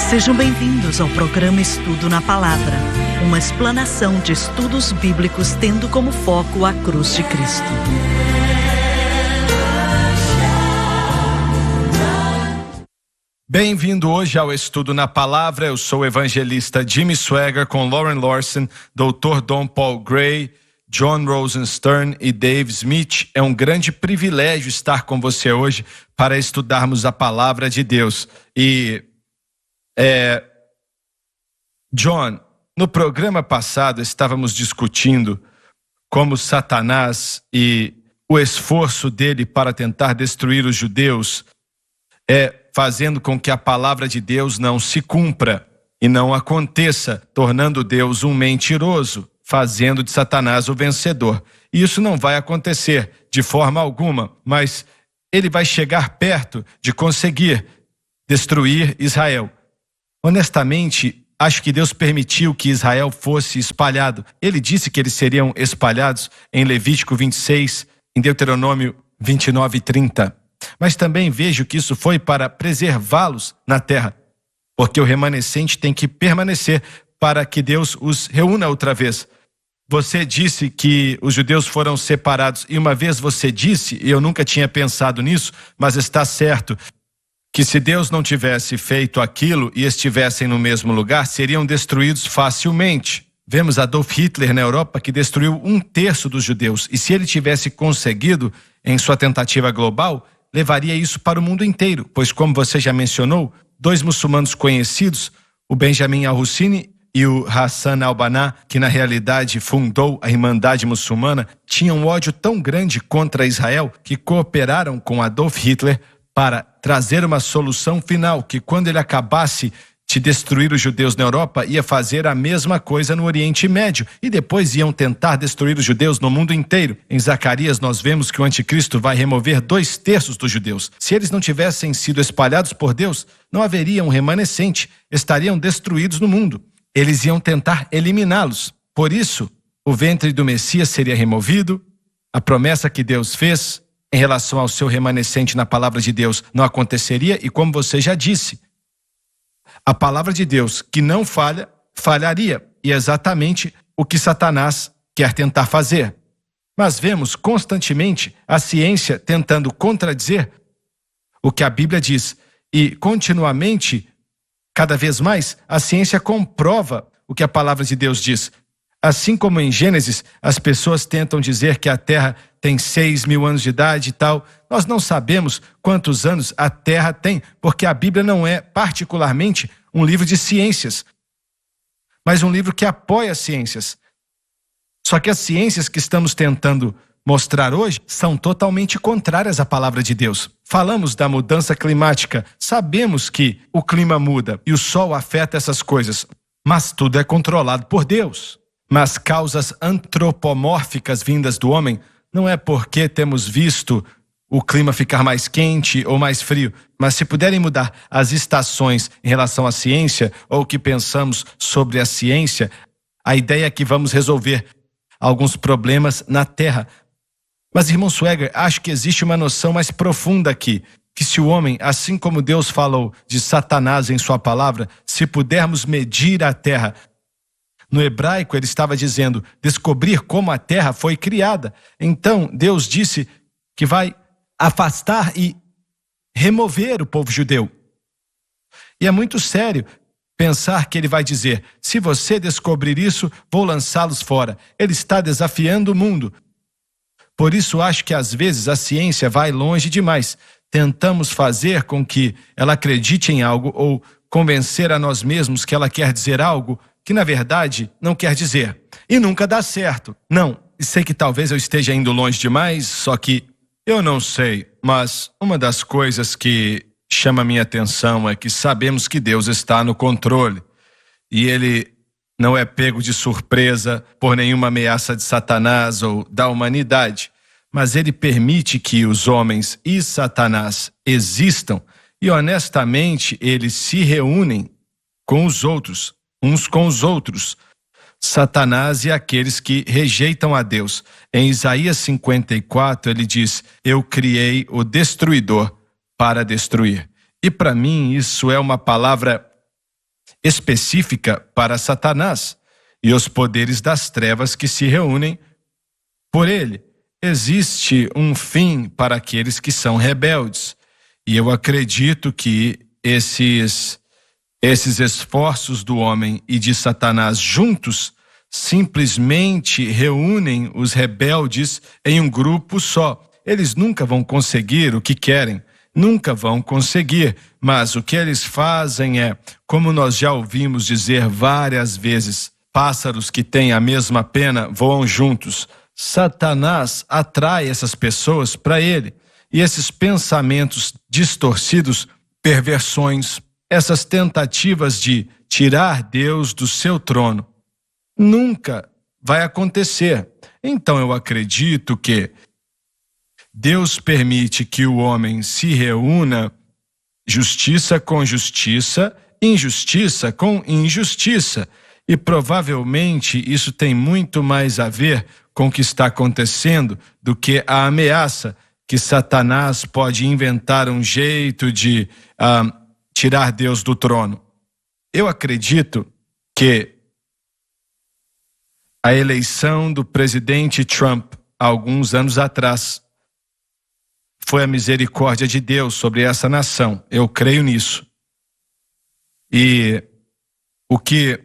Sejam bem-vindos ao programa Estudo na Palavra, uma explanação de estudos bíblicos tendo como foco a cruz de Cristo. Bem-vindo hoje ao Estudo na Palavra. Eu sou o evangelista Jimmy Swaggart com Lauren Larson, Dr. Don Paul Gray, John Rosenstern e Dave Smith. É um grande privilégio estar com você hoje para estudarmos a Palavra de Deus. John, no programa passado estávamos discutindo como Satanás e o esforço dele para tentar destruir os judeus fazendo com que a palavra de Deus não se cumpra e não aconteça, tornando Deus um mentiroso, fazendo de Satanás o vencedor. E isso não vai acontecer de forma alguma, mas ele vai chegar perto de conseguir destruir Israel. Honestamente, acho que Deus permitiu que Israel fosse espalhado. Ele disse que eles seriam espalhados em Levítico 26, em Deuteronômio 29 e 30. Mas também vejo que isso foi para preservá-los na terra, porque o remanescente tem que permanecer para que Deus os reúna outra vez. Você disse que os judeus foram separados, e uma vez você disse, e eu nunca tinha pensado nisso, mas está certo, que se Deus não tivesse feito aquilo e estivessem no mesmo lugar, seriam destruídos facilmente. Vemos Adolf Hitler na Europa, que destruiu 1/3 dos judeus, e se ele tivesse conseguido em sua tentativa global, levaria isso para o mundo inteiro, pois, como você já mencionou, 2 muçulmanos conhecidos, o Benjamin al-Husseini e o Hassan al-Banna, que na realidade fundou a Irmandade Muçulmana, tinham um ódio tão grande contra Israel que cooperaram com Adolf Hitler para trazer uma solução final, que quando ele acabasse de destruir os judeus na Europa, ia fazer a mesma coisa no Oriente Médio, e depois iam tentar destruir os judeus no mundo inteiro. Em Zacarias nós vemos que o anticristo vai remover 2/3 dos judeus. Se eles não tivessem sido espalhados por Deus, não haveria um remanescente, estariam destruídos no mundo. Eles iam tentar eliminá-los. Por isso, o ventre do Messias seria removido, a promessa que Deus fez em relação ao seu remanescente na palavra de Deus não aconteceria, e como você já disse, a palavra de Deus que não falha, falharia. E é exatamente o que Satanás quer tentar fazer. Mas vemos constantemente a ciência tentando contradizer o que a Bíblia diz. E continuamente, cada vez mais, a ciência comprova o que a palavra de Deus diz. Assim como em Gênesis, as pessoas tentam dizer que a Terra tem 6.000 anos de idade e tal. Nós não sabemos quantos anos a Terra tem, porque a Bíblia não é particularmente um livro de ciências, mas um livro que apoia as ciências. Só que as ciências que estamos tentando mostrar hoje são totalmente contrárias à palavra de Deus. Falamos da mudança climática, sabemos que o clima muda e o sol afeta essas coisas, mas tudo é controlado por Deus. Mas causas antropomórficas vindas do homem não é porque temos visto o clima ficar mais quente ou mais frio, mas se puderem mudar as estações em relação à ciência ou o que pensamos sobre a ciência, a ideia é que vamos resolver alguns problemas na Terra. Mas, irmão Swaggart, acho que existe uma noção mais profunda aqui, que se o homem, assim como Deus falou de Satanás em sua palavra, se pudermos medir a Terra. No hebraico ele estava dizendo, descobrir como a terra foi criada. Então Deus disse que vai afastar e remover o povo judeu. E é muito sério pensar que ele vai dizer, se você descobrir isso, vou lançá-los fora. Ele está desafiando o mundo. Por isso acho que às vezes a ciência vai longe demais. Tentamos fazer com que ela acredite em algo ou convencer a nós mesmos que ela quer dizer algo que na verdade não quer dizer. E nunca dá certo. Não, sei que talvez eu esteja indo longe demais, só que eu não sei. Mas uma das coisas que chama minha atenção é que sabemos que Deus está no controle. E Ele não é pego de surpresa por nenhuma ameaça de Satanás ou da humanidade. Mas Ele permite que os homens e Satanás existam e honestamente eles se reúnem com os outros. Uns com os outros, Satanás e aqueles que rejeitam a Deus. Em Isaías 54, ele diz, eu criei o destruidor para destruir. E para mim isso é uma palavra específica para Satanás e os poderes das trevas que se reúnem por ele. Existe um fim para aqueles que são rebeldes. E eu acredito que esses esforços do homem e de Satanás juntos simplesmente reúnem os rebeldes em um grupo só. Eles nunca vão conseguir o que querem, nunca vão conseguir, mas o que eles fazem é, como nós já ouvimos dizer várias vezes, pássaros que têm a mesma pena voam juntos. Satanás atrai essas pessoas para ele. E esses pensamentos distorcidos, perversões, essas tentativas de tirar Deus do seu trono, nunca vai acontecer. Então eu acredito que Deus permite que o homem se reúna justiça com justiça, injustiça com injustiça. E provavelmente isso tem muito mais a ver com o que está acontecendo do que a ameaça que Satanás pode inventar um jeito de tirar Deus do trono. Eu acredito que a eleição do presidente Trump, há alguns anos atrás, foi a misericórdia de Deus sobre essa nação. Eu creio nisso. E o que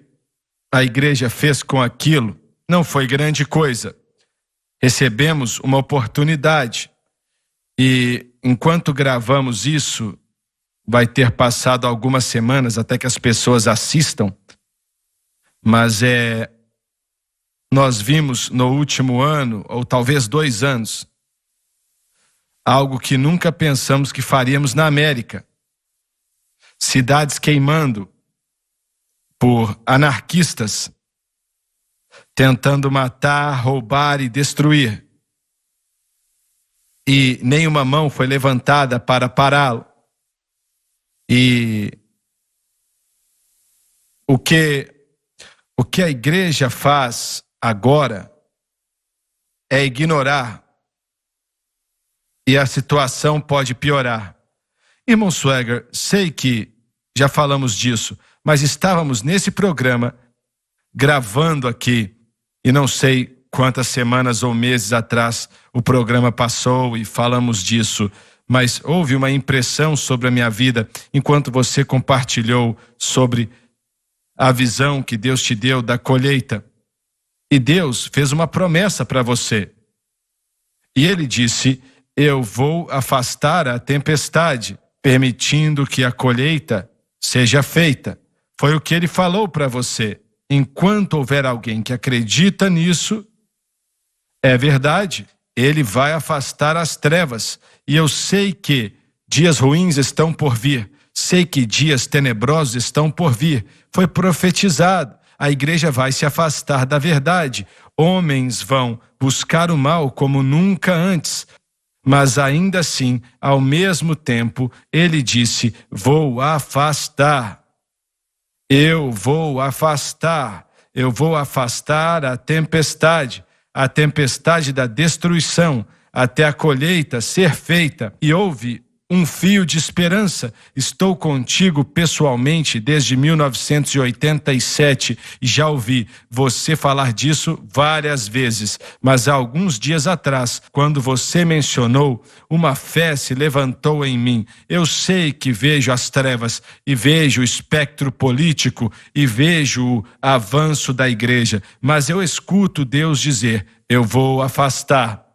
a igreja fez com aquilo não foi grande coisa. Recebemos uma oportunidade. E enquanto gravamos isso, vai ter passado algumas semanas até que as pessoas assistam. Mas nós vimos no último ano, ou talvez 2 anos, algo que nunca pensamos que faríamos na América. Cidades queimando por anarquistas, tentando matar, roubar e destruir. E nenhuma mão foi levantada para pará-lo. E o que a igreja faz agora é ignorar. E a situação pode piorar. Irmão Swagger, sei que já falamos disso, mas estávamos nesse programa, gravando aqui, e não sei quantas semanas ou meses atrás o programa passou e falamos disso, mas houve uma impressão sobre a minha vida enquanto você compartilhou sobre a visão que Deus te deu da colheita. E Deus fez uma promessa para você. E ele disse: eu vou afastar a tempestade, permitindo que a colheita seja feita. Foi o que ele falou para você. Enquanto houver alguém que acredita nisso, é verdade, ele vai afastar as trevas. E eu sei que dias ruins estão por vir. Sei que dias tenebrosos estão por vir. Foi profetizado. A igreja vai se afastar da verdade. Homens vão buscar o mal como nunca antes. Mas ainda assim, ao mesmo tempo, ele disse: vou afastar. Eu vou afastar a tempestade da destruição, até a colheita ser feita. E houve um fio de esperança. Estou contigo pessoalmente desde 1987 e já ouvi você falar disso várias vezes. Mas há alguns dias atrás, quando você mencionou, uma fé se levantou em mim. Eu sei que vejo as trevas e vejo o espectro político e vejo o avanço da igreja, mas eu escuto Deus dizer: eu vou afastar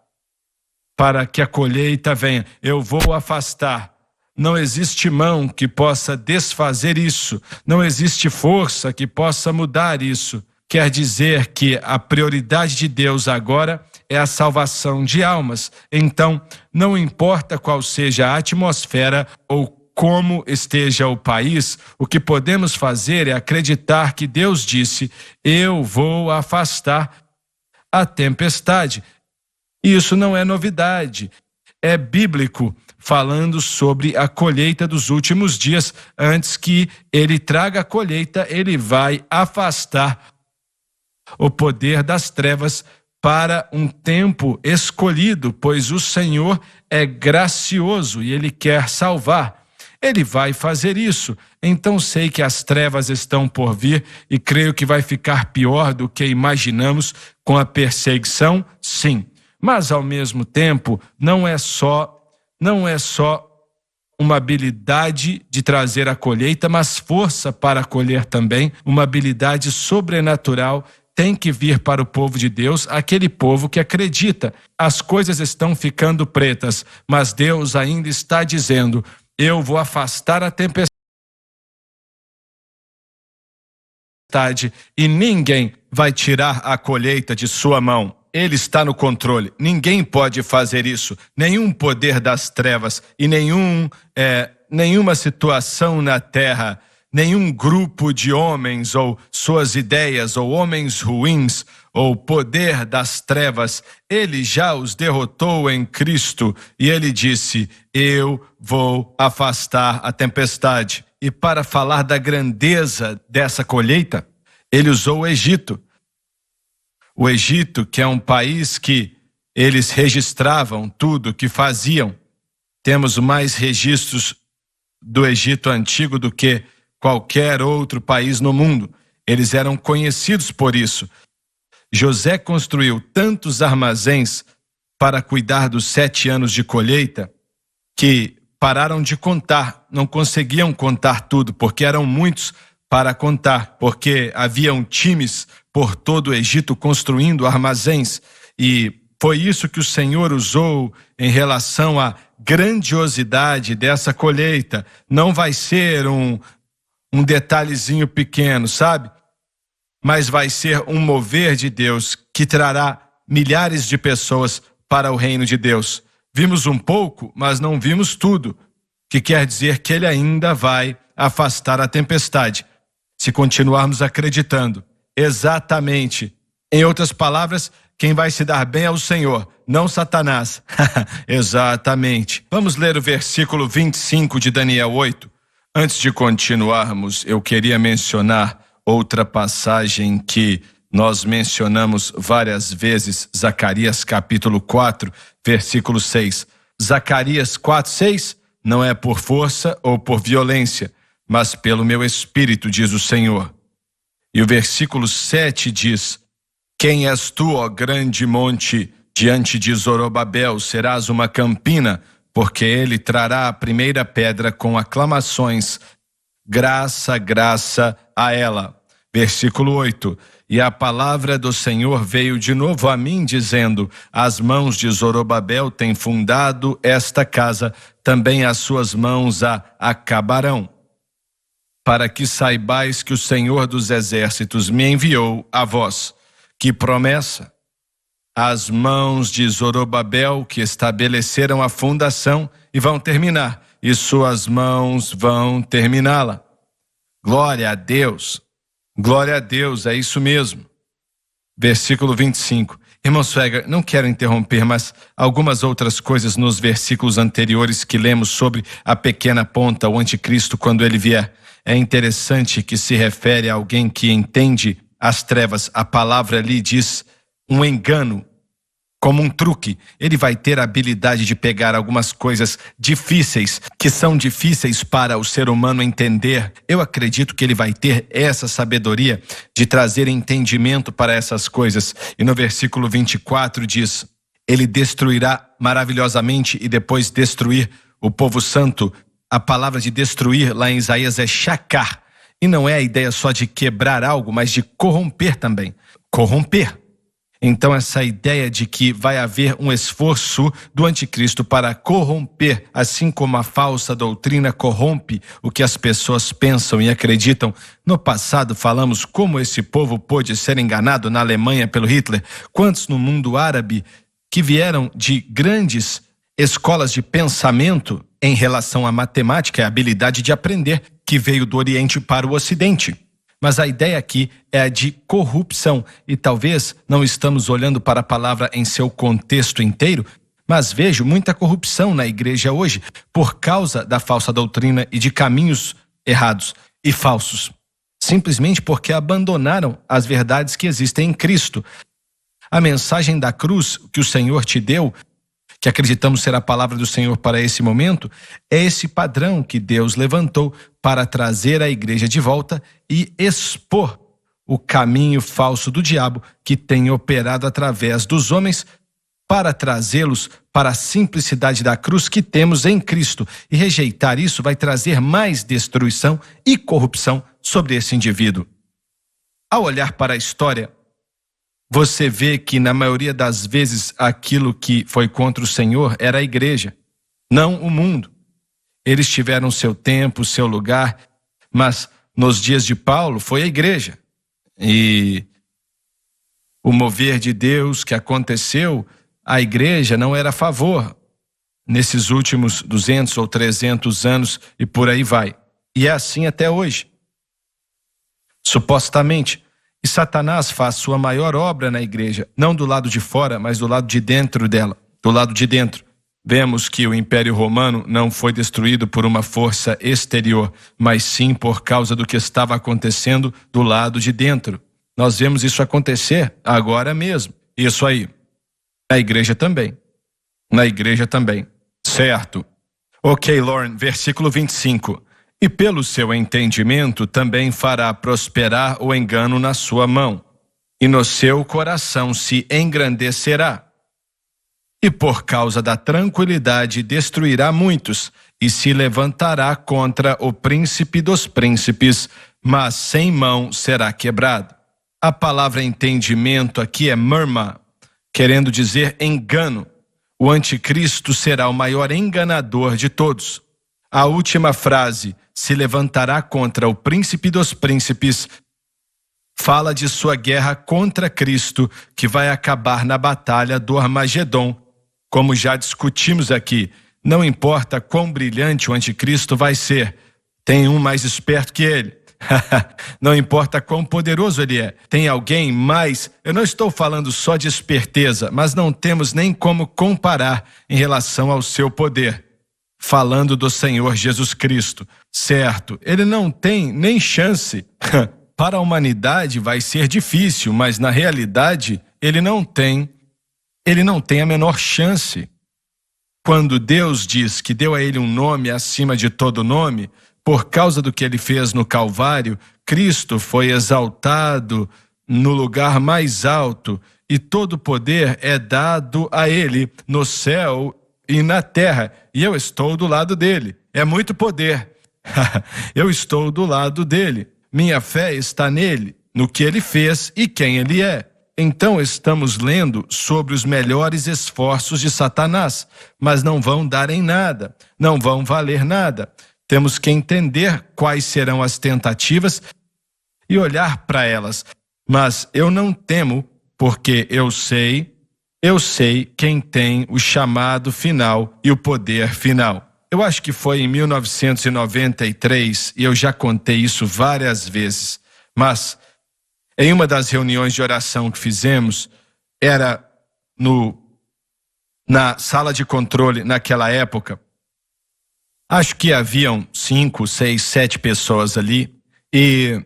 para que a colheita venha. Eu vou afastar. Não existe mão que possa desfazer isso. Não existe força que possa mudar isso. Quer dizer que a prioridade de Deus agora é a salvação de almas. Então, não importa qual seja a atmosfera ou como esteja o país, o que podemos fazer é acreditar que Deus disse: eu vou afastar a tempestade. Isso não é novidade, é bíblico, falando sobre a colheita dos últimos dias. Antes que ele traga a colheita, ele vai afastar o poder das trevas para um tempo escolhido, pois o Senhor é gracioso e ele quer salvar. Ele vai fazer isso. Então sei que as trevas estão por vir e creio que vai ficar pior do que imaginamos com a perseguição, sim. Mas ao mesmo tempo, não é só uma habilidade de trazer a colheita, mas força para colher também, uma habilidade sobrenatural tem que vir para o povo de Deus, aquele povo que acredita. As coisas estão ficando pretas, mas Deus ainda está dizendo: eu vou afastar a tempestade e ninguém vai tirar a colheita de sua mão. Ele está no controle. Ninguém pode fazer isso. Nenhum poder das trevas e nenhuma situação na terra, nenhum grupo de homens ou suas ideias ou homens ruins ou poder das trevas, ele já os derrotou em Cristo e ele disse: eu vou afastar a tempestade. E para falar da grandeza dessa colheita, ele usou o Egito. O Egito, que é um país que eles registravam tudo que faziam. Temos mais registros do Egito antigo do que qualquer outro país no mundo. Eles eram conhecidos por isso. José construiu tantos armazéns para cuidar dos 7 anos de colheita que pararam de contar, não conseguiam contar tudo, porque eram muitos para contar, porque haviam times por todo o Egito construindo armazéns, e foi isso que o Senhor usou em relação à grandiosidade dessa colheita. Não vai ser um detalhezinho pequeno, sabe? Mas vai ser um mover de Deus que trará milhares de pessoas para o reino de Deus. Vimos um pouco, mas não vimos tudo, que quer dizer que ele ainda vai afastar a tempestade, se continuarmos acreditando. Exatamente. Em outras palavras, quem vai se dar bem é o Senhor, não Satanás. Exatamente. Vamos ler o versículo 25 de Daniel 8. Antes de continuarmos, eu queria mencionar outra passagem que nós mencionamos várias vezes, Zacarias capítulo 4, versículo 6. Zacarias 4, 6, não é por força ou por violência, mas pelo meu espírito, diz o Senhor. E o versículo 7 diz: quem és tu, ó grande monte, diante de Zorobabel? Serás uma campina, porque ele trará a primeira pedra com aclamações. Graça, graça a ela. Versículo 8. E a palavra do Senhor veio de novo a mim, dizendo: as mãos de Zorobabel têm fundado esta casa, também as suas mãos a acabarão. Para que saibais que o Senhor dos exércitos me enviou a vós. Que promessa! As mãos de Zorobabel que estabeleceram a fundação e vão terminar, e suas mãos vão terminá-la. Glória a Deus! Glória a Deus, é isso mesmo. Versículo 25. Irmão Swagger, não quero interromper, mas algumas outras coisas nos versículos anteriores que lemos sobre a pequena ponta, o anticristo, quando ele vier. É interessante que se refere a alguém que entende as trevas. A palavra ali diz um engano, como um truque. Ele vai ter a habilidade de pegar algumas coisas difíceis, que são difíceis para o ser humano entender. Eu acredito que ele vai ter essa sabedoria de trazer entendimento para essas coisas. E no versículo 24 diz: ele destruirá maravilhosamente e depois destruir o povo santo. A palavra de destruir lá em Isaías é shacar. E não é a ideia só de quebrar algo, mas de corromper também. Corromper. Então essa ideia de que vai haver um esforço do anticristo para corromper, assim como a falsa doutrina corrompe o que as pessoas pensam e acreditam. No passado falamos como esse povo pôde ser enganado na Alemanha pelo Hitler. Quantos no mundo árabe que vieram de grandes escolas de pensamento em relação à matemática e a habilidade de aprender, que veio do Oriente para o Ocidente. Mas a ideia aqui é a de corrupção, e talvez não estamos olhando para a palavra em seu contexto inteiro, mas vejo muita corrupção na igreja hoje por causa da falsa doutrina e de caminhos errados e falsos, simplesmente porque abandonaram as verdades que existem em Cristo. A mensagem da cruz que o Senhor te deu, que acreditamos ser a palavra do Senhor para esse momento, é esse padrão que Deus levantou para trazer a igreja de volta e expor o caminho falso do diabo que tem operado através dos homens para trazê-los para a simplicidade da cruz que temos em Cristo. E rejeitar isso vai trazer mais destruição e corrupção sobre esse indivíduo. Ao olhar para a história, você vê que na maioria das vezes aquilo que foi contra o Senhor era a igreja, não o mundo. Eles tiveram seu tempo, seu lugar, mas nos dias de Paulo foi a igreja. E o mover de Deus que aconteceu, a igreja não era a favor nesses últimos 200 ou 300 anos e por aí vai. E é assim até hoje. Supostamente. E Satanás faz sua maior obra na igreja, não do lado de fora, mas do lado de dentro dela, do lado de dentro. Vemos que o Império Romano não foi destruído por uma força exterior, mas sim por causa do que estava acontecendo do lado de dentro. Nós vemos isso acontecer agora mesmo. Isso aí. Na igreja também. Na igreja também. Certo. Ok, Lauren, versículo 25. E pelo seu entendimento também fará prosperar o engano na sua mão, e no seu coração se engrandecerá. E por causa da tranquilidade destruirá muitos, e se levantará contra o príncipe dos príncipes, mas sem mão será quebrado. A palavra entendimento aqui é murma, querendo dizer engano. O anticristo será o maior enganador de todos. A última frase, se levantará contra o príncipe dos príncipes, fala de sua guerra contra Cristo, que vai acabar na batalha do Armagedon. Como já discutimos aqui, não importa quão brilhante o anticristo vai ser, tem um mais esperto que ele. Não importa quão poderoso ele é, tem alguém mais. Eu não estou falando só de esperteza, mas não temos nem como comparar em relação ao seu poder. Falando do Senhor Jesus Cristo, certo, ele não tem nem chance. Para a humanidade vai ser difícil, mas na realidade ele não tem a menor chance. Quando Deus diz que deu a ele um nome acima de todo nome, por causa do que ele fez no Calvário, Cristo foi exaltado no lugar mais alto e todo poder é dado a ele no céu e na terra, e eu estou do lado dele. É muito poder. Eu estou do lado dele. Minha fé está nele, no que ele fez e quem ele é. Então estamos lendo sobre os melhores esforços de Satanás, mas não vão dar em nada, não vão valer nada. Temos que entender quais serão as tentativas e olhar para elas. Mas eu não temo, porque eu sei quem tem o chamado final e o poder final. Eu acho que foi em 1993, e eu já contei isso várias vezes, mas em uma das reuniões de oração que fizemos, era na sala de controle naquela época. Acho que haviam 5, 6, 7 pessoas ali, e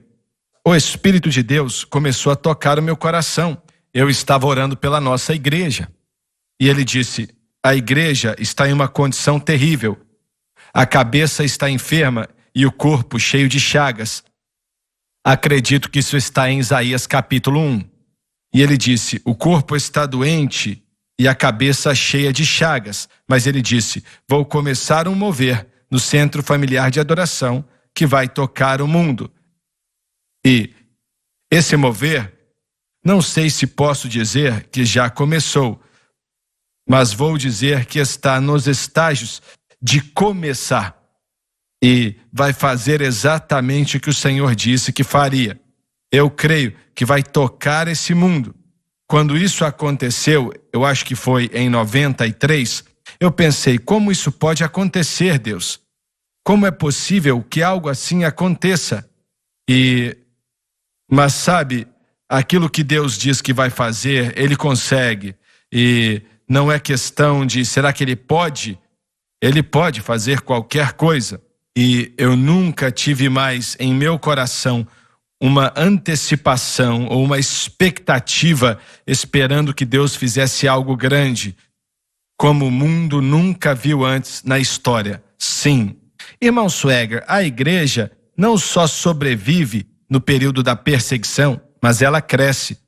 o Espírito de Deus começou a tocar o meu coração. Eu estava orando pela nossa igreja. E ele disse, a igreja está em uma condição terrível. A cabeça está enferma e o corpo cheio de chagas. Acredito que isso está em Isaías capítulo 1. E ele disse, o corpo está doente e a cabeça cheia de chagas. Mas ele disse, vou começar um mover no Centro Familiar de Adoração que vai tocar o mundo. E esse mover, não sei se posso dizer que já começou, mas vou dizer que está nos estágios de começar e vai fazer exatamente o que o Senhor disse que faria. Eu creio que vai tocar esse mundo. Quando isso aconteceu, eu acho que foi em 93, eu pensei, como isso pode acontecer, Deus? Como é possível que algo assim aconteça? Mas sabe, aquilo que Deus diz que vai fazer, Ele consegue. E não é questão de, será que Ele pode? Ele pode fazer qualquer coisa. E eu nunca tive mais em meu coração uma antecipação ou uma expectativa esperando que Deus fizesse algo grande, como o mundo nunca viu antes na história. Sim. Irmão Swagger, a igreja não só sobrevive no período da perseguição, mas ela cresce.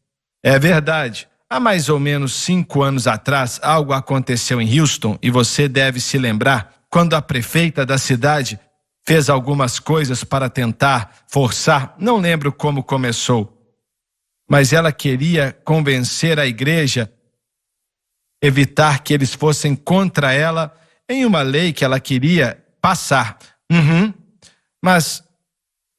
É verdade. Há mais ou menos 5 anos atrás, algo aconteceu em Houston e você deve se lembrar quando a prefeita da cidade fez algumas coisas para tentar forçar, não lembro como começou, mas ela queria convencer a igreja, evitar que eles fossem contra ela em uma lei que ela queria passar. Mas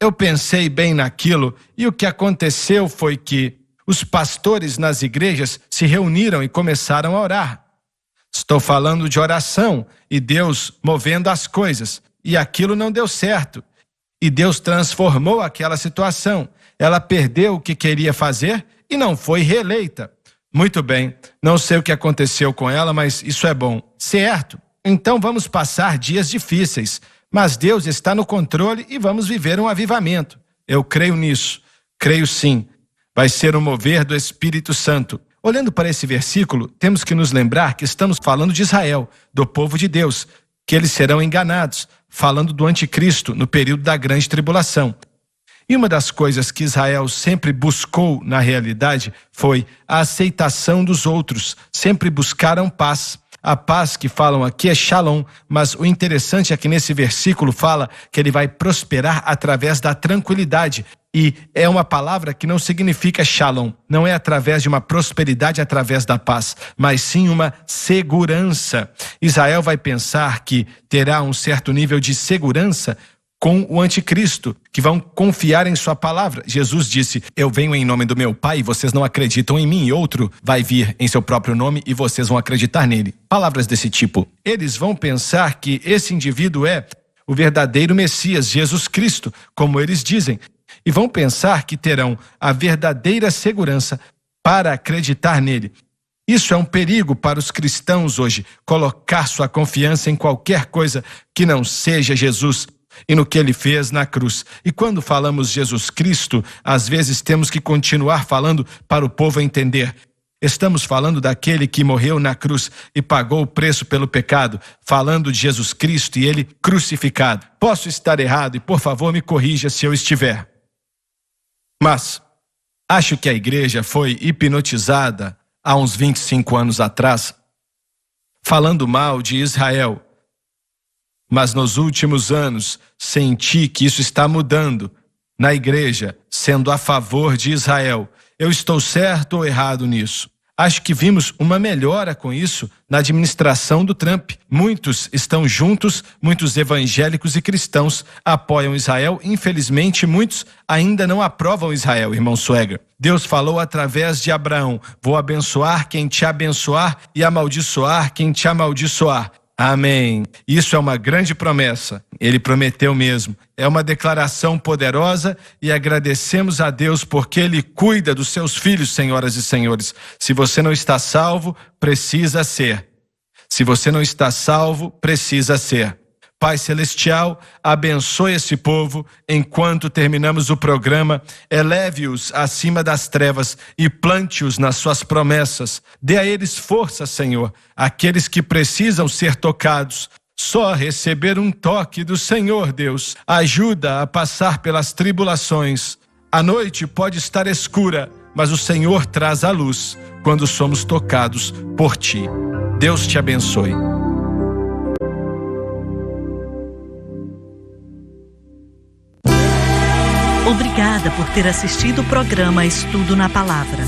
eu pensei bem naquilo e o que aconteceu foi que os pastores nas igrejas se reuniram e começaram a orar. Estou falando de oração e Deus movendo as coisas. E aquilo não deu certo. E Deus transformou aquela situação. Ela perdeu o que queria fazer e não foi reeleita. Muito bem, não sei o que aconteceu com ela, mas isso é bom. Certo? Então vamos passar dias difíceis. Mas Deus está no controle e vamos viver um avivamento. Eu creio nisso. Creio sim. Vai ser um mover do Espírito Santo. Olhando para esse versículo, temos que nos lembrar que estamos falando de Israel, do povo de Deus, que eles serão enganados, falando do anticristo no período da grande tribulação. E uma das coisas que Israel sempre buscou na realidade foi a aceitação dos outros, sempre buscaram paz. A paz que falam aqui é Shalom, mas o interessante é que nesse versículo fala que ele vai prosperar através da tranquilidade. E é uma palavra que não significa Shalom, não é através de uma prosperidade, através da paz, mas sim uma segurança. Israel vai pensar que terá um certo nível de segurança com o anticristo, que vão confiar em sua palavra. Jesus disse, eu venho em nome do meu Pai e vocês não acreditam em mim, e outro vai vir em seu próprio nome e vocês vão acreditar nele. Palavras desse tipo. Eles vão pensar que esse indivíduo é o verdadeiro Messias, Jesus Cristo, como eles dizem, e vão pensar que terão a verdadeira segurança para acreditar nele. Isso é um perigo para os cristãos hoje, colocar sua confiança em qualquer coisa que não seja Jesus e no que ele fez na cruz. E quando falamos Jesus Cristo, às vezes temos que continuar falando para o povo entender. Estamos falando daquele que morreu na cruz e pagou o preço pelo pecado, falando de Jesus Cristo e ele crucificado. Posso estar errado e por favor me corrija se eu estiver. Mas acho que a igreja foi hipnotizada há uns 25 anos atrás, falando mal de Israel. Mas nos últimos anos, senti que isso está mudando na igreja, sendo a favor de Israel. Eu estou certo ou errado nisso? Acho que vimos uma melhora com isso na administração do Trump. Muitos estão juntos, muitos evangélicos e cristãos apoiam Israel. Infelizmente, muitos ainda não aprovam Israel, irmão Swagger. Deus falou através de Abraão, vou abençoar quem te abençoar e amaldiçoar quem te amaldiçoar. Amém. Isso é uma grande promessa. Ele prometeu mesmo. É uma declaração poderosa e agradecemos a Deus porque Ele cuida dos seus filhos, senhoras e senhores. Se você não está salvo, precisa ser. Se você não está salvo, precisa ser. Pai Celestial, abençoe esse povo enquanto terminamos o programa, eleve-os acima das trevas e plante-os nas suas promessas. Dê a eles força, Senhor, aqueles que precisam ser tocados. Só receber um toque do Senhor, Deus, ajuda a passar pelas tribulações. A noite pode estar escura, mas o Senhor traz a luz quando somos tocados por Ti. Deus te abençoe. Obrigada por ter assistido o programa Estudo na Palavra.